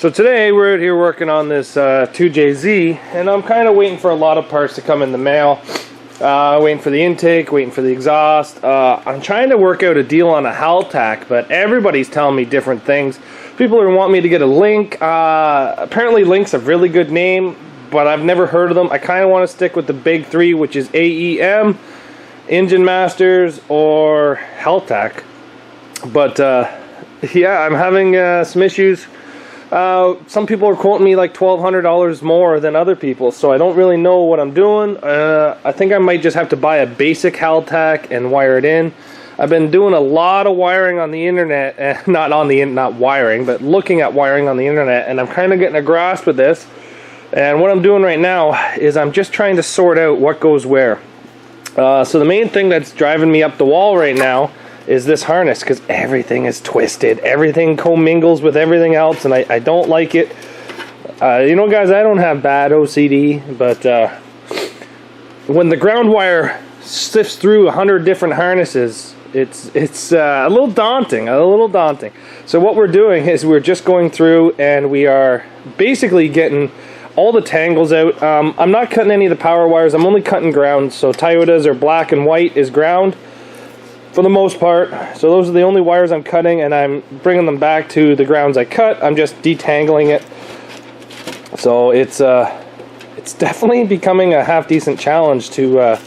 So today we're out here working on this 2JZ, and I'm kind of waiting for a lot of parts to come in the mail. Waiting for the intake, waiting for the exhaust. I'm trying to work out a deal on a Haltac, but everybody's telling me different things. People are wanting me to get a Link. Apparently Link's a really good name, but I've never heard of them. I kind of want to stick with the big three, which is AEM, Engine Masters, or Haltac. But yeah, I'm having some issues. Some people are quoting me like $1,200 more than other people, so I don't really know what I'm doing. I think I might just have to buy a basic Haltac and wire it in. I've been doing a lot of wiring on the internet, not wiring, but looking at wiring on the internet, and I'm kind of getting a grasp of this. And what I'm doing right now is I'm just trying to sort out what goes where. So the main thing that's driving me up the wall right now is this harness, because everything is twisted. Everything commingles with everything else, and I don't like it. You know, guys, I don't have bad OCD, but when the ground wire sifts through 100 different harnesses, it's a little daunting, So what we're doing is we're just going through and we are basically getting all the tangles out. I'm not cutting any of the power wires. I'm only cutting ground. So Toyotas are black and white is ground for the most part. So those are the only wires I'm cutting, and I'm bringing them back to the grounds I cut. I'm just detangling it. So it's definitely becoming a half decent challenge to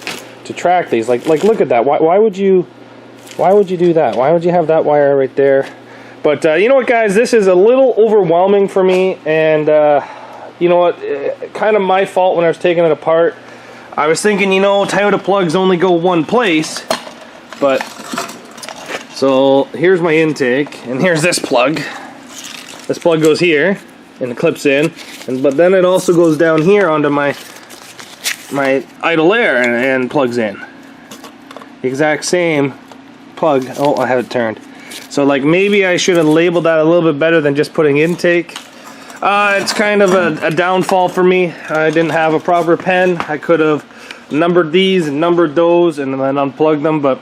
track these. Like look at that. Why would you do that? Why would you have that wire right there? But you know what, guys, this is a little overwhelming for me, and you know what, kind of my fault when I was taking it apart. I was thinking, you know, Toyota plugs only go one place, but so here's my intake, and here's this plug. This plug goes here and it clips in, but then it also goes down here onto my idle air and plugs in. The exact same plug. Oh, I have it turned. So like maybe I should have labeled that a little bit better than just putting intake. It's kind of a downfall for me. I didn't have a proper pen. I could have numbered these and numbered those and then unplugged them, but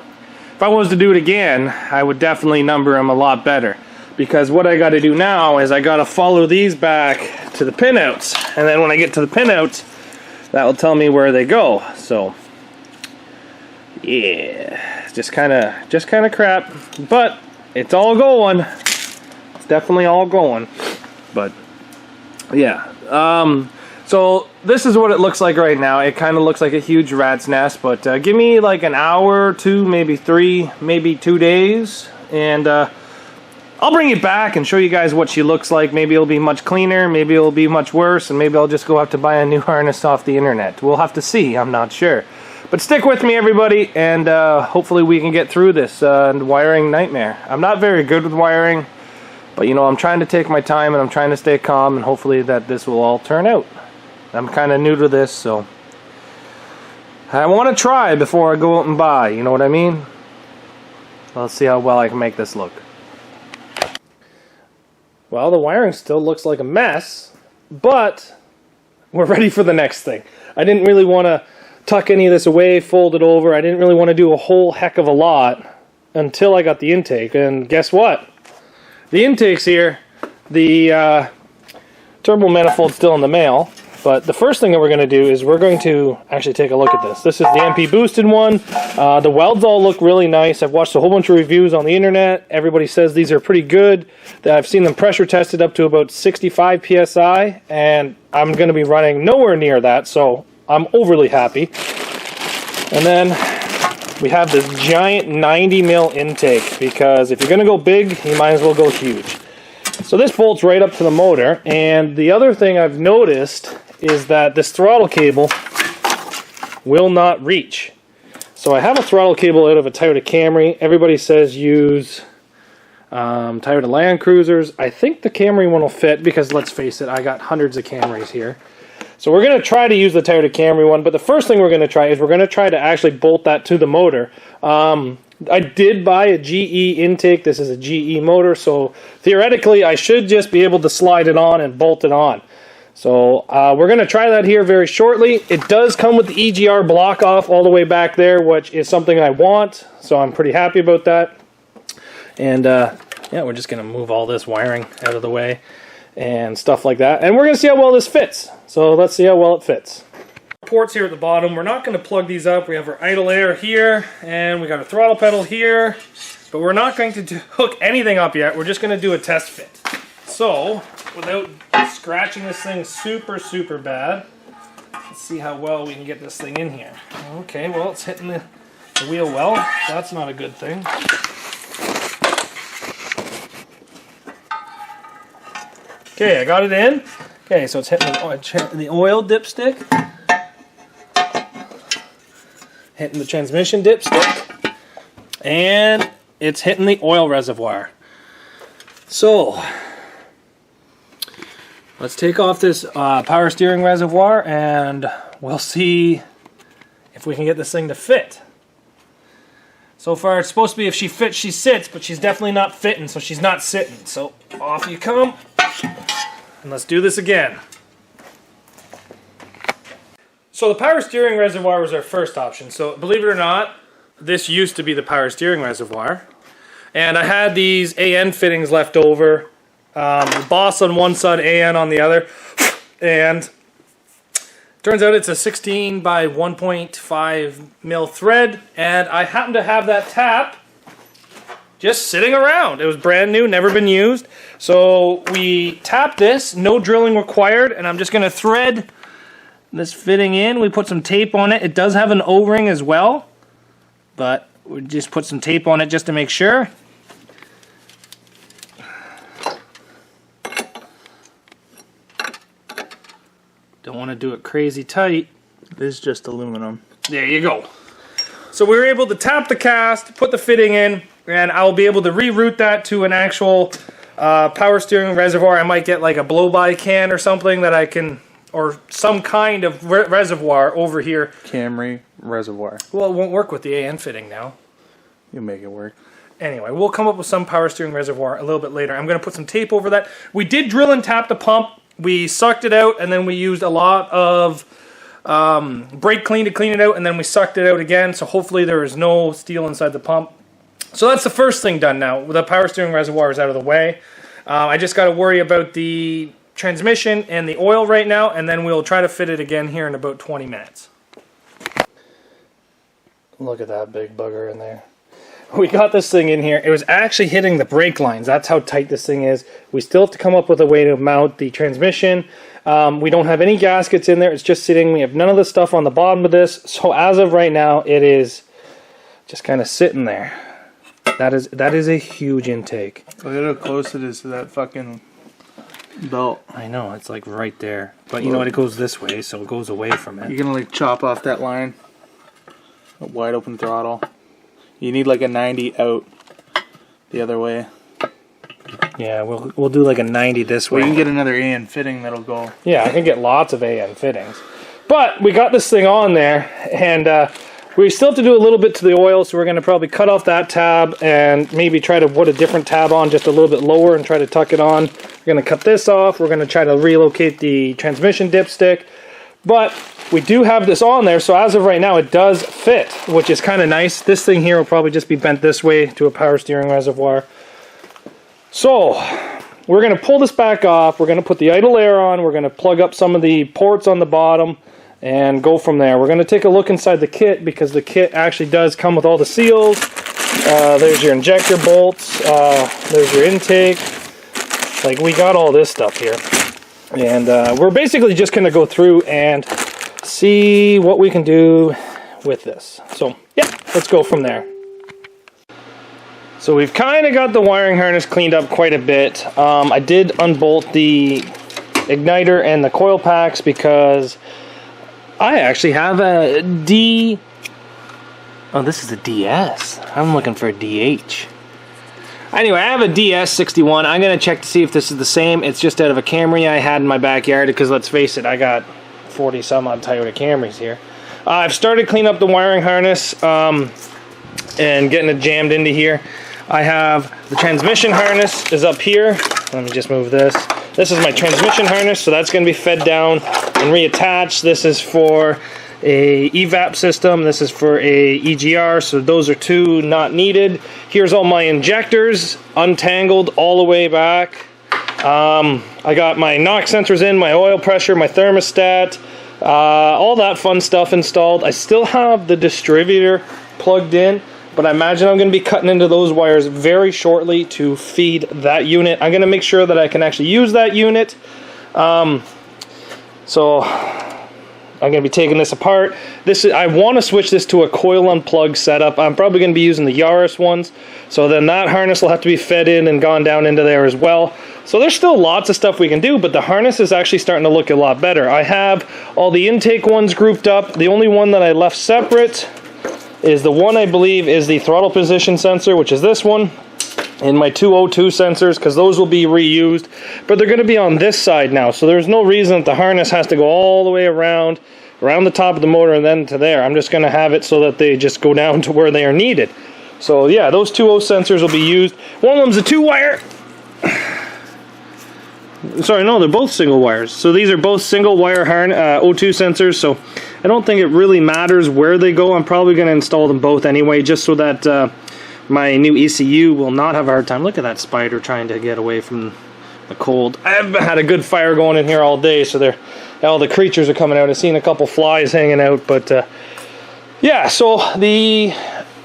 if I was to do it again, I would definitely number them a lot better, because what I got to do now is I got to follow these back to the pinouts, and then when I get to the pinouts, that will tell me where they go. So yeah, it's just kind of crap, but it's all going. It's definitely all going. But yeah, so this is what it looks like right now. It kind of looks like a huge rat's nest, but give me like an hour or two, maybe 3, maybe 2 days, and I'll bring it back and show you guys what she looks like. Maybe it'll be much cleaner, maybe it'll be much worse, and maybe I'll just go have to buy a new harness off the internet. We'll have to see, I'm not sure. But stick with me, everybody, and hopefully we can get through this wiring nightmare. I'm not very good with wiring, but you know, I'm trying to take my time and I'm trying to stay calm, and hopefully that this will all turn out. I'm kind of new to this, so I want to try before I go out and buy, you know what I mean? Let's see how well I can make this look. Well, the wiring still looks like a mess, but we're ready for the next thing. I didn't really want to tuck any of this away, fold it over. I didn't really want to do a whole heck of a lot until I got the intake, and guess what? The intake's here. The turbo manifold's still in the mail. But the first thing that we're going to do is we're going to actually take a look at this. This is the MP boosted one. The welds all look really nice. I've watched a whole bunch of reviews on the internet. Everybody says these are pretty good. I've seen them pressure tested up to about 65 PSI, and I'm going to be running nowhere near that, so I'm overly happy. And then we have this giant 90 mil intake, because if you're going to go big, you might as well go huge. So this bolts right up to the motor, and the other thing I've noticed is that this throttle cable will not reach. So I have a throttle cable out of a Toyota Camry. Everybody says use Toyota Land Cruisers. I think the Camry one will fit, because let's face it, I got hundreds of Camrys here. So we're going to try to use the Toyota Camry one, but the first thing we're going to try is we're going to try to actually bolt that to the motor. I did buy a GE intake. This is a GE motor, so theoretically I should just be able to slide it on and bolt it on. So we're going to try that here very shortly. It does come with the EGR block off all the way back there, which is something I want, so I'm pretty happy about that. And yeah, we're just going to move all this wiring out of the way. and stuff like that. And we're going to see how well this fits. So let's see how well it fits. Ports here at the bottom. We're not going to plug these up. We have our idle air here, and we got a throttle pedal here. But we're not going to hook anything up yet. We're just going to do a test fit. So, without scratching this thing super, super bad, let's see how well we can get this thing in here. Okay, well, it's hitting the wheel well. That's not a good thing. Okay, I got it in. Okay, so it's hitting the oil dipstick. Hitting the transmission dipstick. And it's hitting the oil reservoir. So, let's take off this power steering reservoir and we'll see if we can get this thing to fit. So far it's supposed to be if she fits, she sits, but she's definitely not fitting, so she's not sitting. So off you come, and let's do this again. So the power steering reservoir was our first option. So believe it or not, this used to be the power steering reservoir. And I had these AN fittings left over. The Boss on one side, AN on the other. And turns out it's a 16 by 1.5 mil thread. And I happen to have that tap just sitting around. It was brand new, never been used. So we tapped this, no drilling required. And I'm just going to thread this fitting in. We put some tape on it. It does have an O-ring as well. But we just put some tape on it just to make sure. Don't want to do it crazy tight. This is just aluminum. There you go. So we were able to tap the cast, put the fitting in, and I'll be able to reroute that to an actual power steering reservoir. I might get like a blow-by can or something that I can, or some kind of reservoir over here. Camry reservoir. Well, it won't work with the AN fitting now. You make it work. Anyway, we'll come up with some power steering reservoir a little bit later. I'm going to put some tape over that. We did drill and tap the pump. We sucked it out, and then we used a lot of brake clean to clean it out, and then we sucked it out again, so hopefully there is no steel inside the pump. So that's the first thing done now. The power steering reservoir is out of the way. I just got to worry about the transmission and the oil right now, and then we'll try to fit it again here in about 20 minutes. Look at that big bugger in there. We got this thing in here. It was actually hitting the brake lines. That's how tight this thing is. We still have to come up with a way to mount the transmission. We don't have any gaskets in there. It's just sitting. We have none of the stuff on the bottom of this. So as of right now, it is just kind of sitting there. That is a huge intake. Look at how close it is to that fucking belt. I know, it's like right there. But you know what? It goes this way, so it goes away from it. You're going to like chop off that line. A wide open throttle. You need like a 90 out the other way. Yeah, we'll do like a 90 this way. Well, you can get another AN fitting that'll go. Yeah, I can get lots of AN fittings. But we got this thing on there, and we still have to do a little bit to the oil, so we're going to probably cut off that tab and maybe try to put a different tab on just a little bit lower and try to tuck it on. We're going to cut this off. We're going to try to relocate the transmission dipstick. But we do have this on there, so as of right now, it does fit, which is kind of nice. This thing here will probably just be bent this way to a power steering reservoir. So, we're going to pull this back off. We're going to put the idle air on. We're going to plug up some of the ports on the bottom and go from there. We're going to take a look inside the kit because the kit actually does come with all the seals. There's your injector bolts. There's your intake. Like, we got all this stuff here. And we're basically just going to go through and see what we can do with this. So, yeah, let's go from there. So we've kind of got the wiring harness cleaned up quite a bit. I did unbolt the igniter and the coil packs because I actually have a D... Oh, this is a DS. I'm looking for a DH. Anyway, I have a DS61. I'm going to check to see if this is the same. It's just out of a Camry I had in my backyard because, let's face it, I got 40 some odd Toyota Camrys here. I've started cleaning up the wiring harness and getting it jammed into here. I have the transmission harness is up here. Let me just move this. This is my transmission harness, so that's going to be fed down and reattached. This is for a evap system. This is for a EGR, so those are two not needed. Here's all my injectors untangled all the way back. I got my knock sensors in, my oil pressure, my thermostat, all that fun stuff installed. I still have the distributor plugged in, but I imagine I'm going to be cutting into those wires very shortly to feed that unit. I'm going to make sure that I can actually use that unit. So I'm going to be taking this apart. I want to switch this to a coil unplug setup. I'm probably going to be using the Yaris ones. So then that harness will have to be fed in and gone down into there as well. So there's still lots of stuff we can do, but the harness is actually starting to look a lot better. I have all the intake ones grouped up. The only one that I left separate is the one I believe is the throttle position sensor, which is this one, and my two O2 sensors, because those will be reused, but they're going to be on this side now, so there's no reason that the harness has to go all the way around the top of the motor and then to there. I'm just going to have it so that they just go down to where they are needed. So yeah, those two O sensors will be used. One of them's a 2-wire. Sorry, no, they're both single wires. So these are both single wire O2 sensors, so I don't think it really matters where they go. I'm probably going to install them both anyway, just so that my new ECU will not have a hard time. Look at that spider trying to get away from the cold. I've had a good fire going in here all day, so all the creatures are coming out. I've seen a couple flies hanging out, but yeah, so the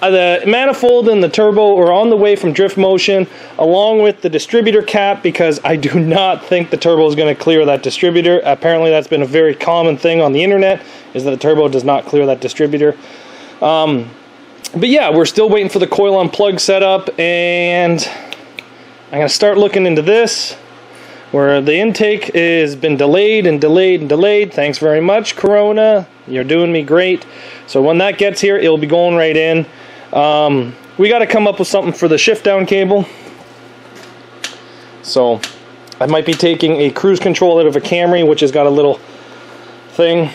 manifold and the turbo are on the way from drift motion, along with the distributor cap, because I do not think the turbo is going to clear that distributor. Apparently that's been a very common thing on the internet, is that the turbo does not clear that distributor. But yeah, we're still waiting for the coil unplug setup, and I'm going to start looking into this, where the intake has been delayed and delayed and delayed. Thanks very much, Corona. You're doing me great. So when that gets here, it'll be going right in. We got to come up with something for the shift down cable. So I might be taking a cruise control out of a Camry, which has got a little thing,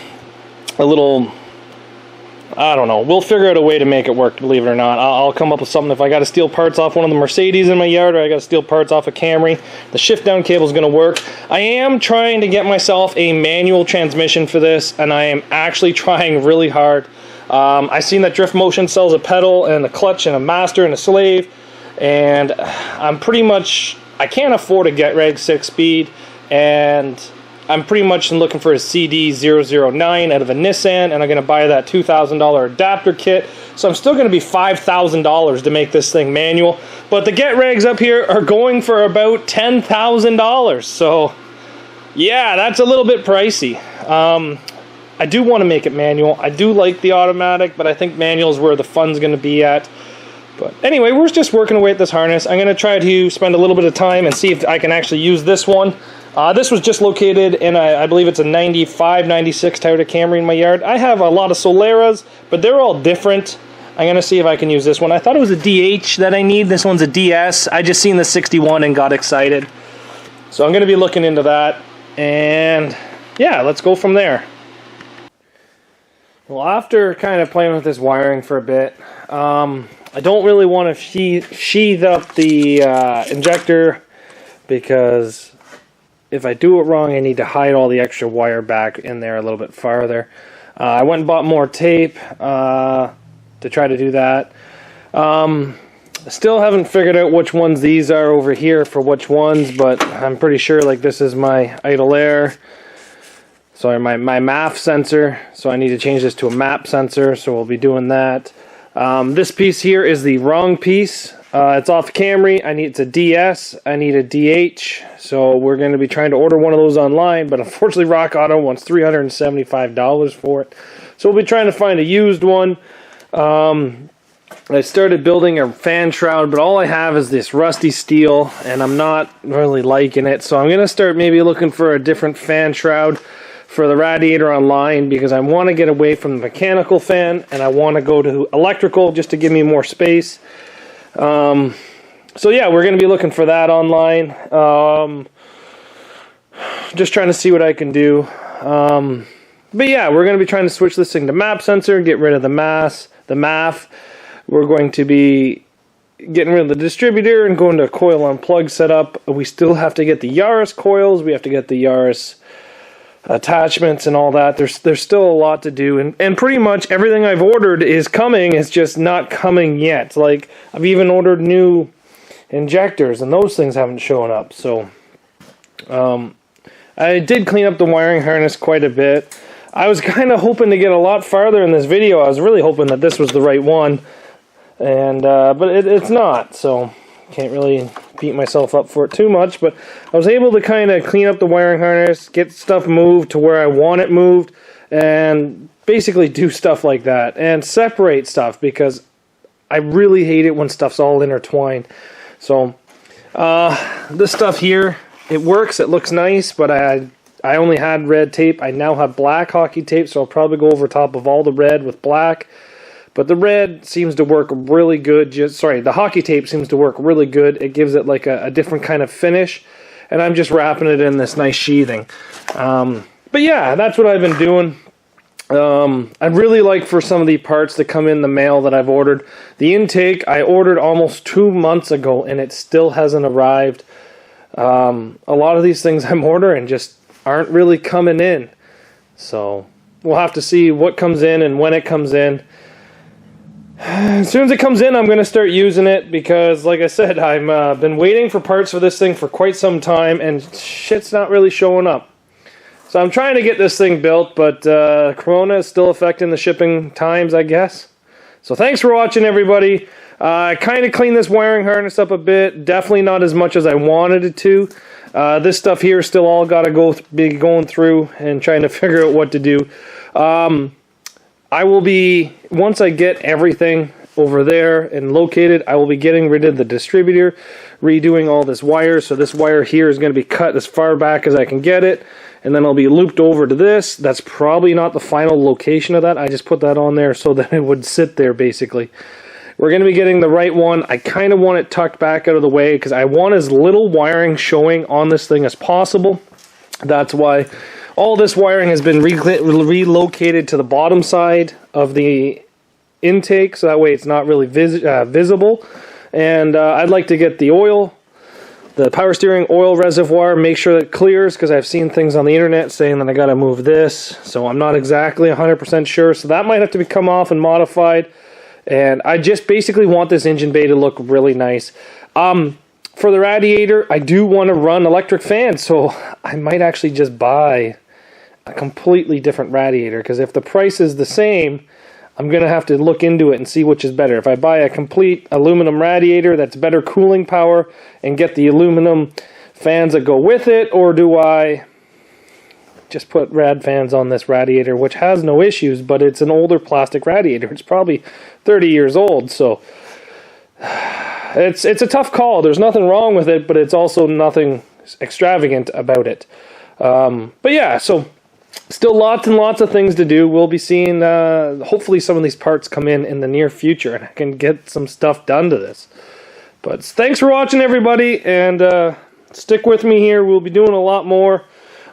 I don't know. We'll figure out a way to make it work, believe it or not. I'll come up with something. If I got to steal parts off one of the Mercedes in my yard, or I got to steal parts off a Camry, the shift down cable is going to work. I am trying to get myself a manual transmission for this, and I am actually trying really hard. I seen that Drift Motion sells a pedal and a clutch and a master and a slave, and I'm pretty much, I can't afford a GetReg 6-speed, and I'm pretty much looking for a CD009 out of a Nissan, and I'm going to buy that $2,000 adapter kit. So I'm still going to be $5,000 to make this thing manual. But the GetRegs up here are going for about $10,000. So yeah, that's a little bit pricey. I do want to make it manual. I do like the automatic, but I think manual is where the fun's going to be at. But anyway, we're just working away at this harness. I'm going to try to spend a little bit of time and see if I can actually use this one. This was just located in, I believe it's a 95, 96 Toyota Camry in my yard. I have a lot of Soleras, but they're all different. I'm going to see if I can use this one. I thought it was a DH that I need. This one's a DS. I just seen the 61 and got excited. So I'm going to be looking into that. And yeah, let's go from there. Well, after kind of playing with this wiring for a bit, I don't really want to sheath up the injector, because if I do it wrong, I need to hide all the extra wire back in there a little bit farther. I went and bought more tape to try to do that. Still haven't figured out which ones these are over here for which ones, but I'm pretty sure like this is my idle air. Sorry, my MAF sensor, so I need to change this to a MAP sensor, so we'll be doing that. This piece here is the wrong piece. It's off Camry. It's a DS. I need a DH, so we're going to be trying to order one of those online, but unfortunately Rock Auto wants $375 for it. So we'll be trying to find a used one. I started building a fan shroud, but all I have is this rusty steel, and I'm not really liking it, so I'm going to start maybe looking for a different fan shroud for the radiator online, because I want to get away from the mechanical fan and I want to go to electrical just to give me more space. So yeah, we're going to be looking for that online. Just trying to see what I can do. But yeah, we're going to be trying to switch this thing to MAP sensor, get rid of the MAF. We're going to be getting rid of the distributor and going to a coil unplug setup. We still have to get the Yaris coils. We have to get the Yaris attachments and all that. There's still a lot to do, and pretty much everything I've ordered is coming. It's just not coming yet. Like, I've even ordered new injectors and those things haven't shown up. So I did clean up the wiring harness quite a bit. I was kind of hoping to get a lot farther in this video. I was really hoping that this was the right one, and but it's not, so can't really beat myself up for it too much. But I was able to kind of clean up the wiring harness, get stuff moved to where I want it moved, and basically do stuff like that, and separate stuff, because I really hate it when stuff's all intertwined. So this stuff here, it works, it looks nice, but I only had red tape. I now have black hockey tape, so I'll probably go over top of all the red with black. But the red seems to work really good. The hockey tape seems to work really good. It gives it like a different kind of finish. And I'm just wrapping it in this nice sheathing. But yeah, that's what I've been doing. I'd really like for some of the parts to come in the mail that I've ordered. The intake I ordered almost 2 months ago, and it still hasn't arrived. A lot of these things I'm ordering just aren't really coming in. So we'll have to see what comes in and when it comes in. As soon as it comes in, I'm going to start using it, because, like I said, I've been waiting for parts for this thing for quite some time, and shit's not really showing up. So I'm trying to get this thing built, but Corona is still affecting the shipping times, I guess. So thanks for watching, everybody. I kind of cleaned this wiring harness up a bit. Definitely not as much as I wanted it to. This stuff here still all got to be going through and trying to figure out what to do. I will be, once I get everything over there and located, I will be getting rid of the distributor, redoing all this wire. So this wire here is going to be cut as far back as I can get it, and then I'll be looped over to this. That's probably not the final location of that. I just put that on there so that it would sit there, basically. We're going to be getting the right one. I kind of want it tucked back out of the way, because I want as little wiring showing on this thing as possible. That's why all this wiring has been relocated to the bottom side of the intake, so that way it's not really visible. And I'd like to get the oil, the power steering oil reservoir, make sure that it clears, because I've seen things on the internet saying that I got to move this, so I'm not exactly 100% sure. So that might have to be come off and modified. And I just basically want this engine bay to look really nice. For the radiator, I do want to run electric fans, so I might actually just buy a completely different radiator, because if the price is the same, I'm going to have to look into it and see which is better. If I buy a complete aluminum radiator that's better cooling power and get the aluminum fans that go with it, or do I just put rad fans on this radiator, which has no issues, but it's an older plastic radiator. It's probably 30 years old, so it's a tough call. There's nothing wrong with it, but it's also nothing extravagant about it. But yeah, so still lots and lots of things to do. We'll be seeing, hopefully some of these parts come in the near future, and I can get some stuff done to this. But thanks for watching, everybody, and stick with me here. We'll be doing a lot more.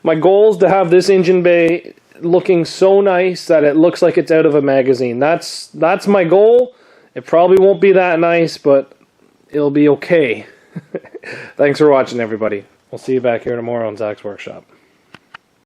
My goal is to have this engine bay looking so nice that it looks like it's out of a magazine. That's my goal. It probably won't be that nice, but it'll be okay. Thanks for watching, everybody. We'll see you back here tomorrow on Zach's Workshop.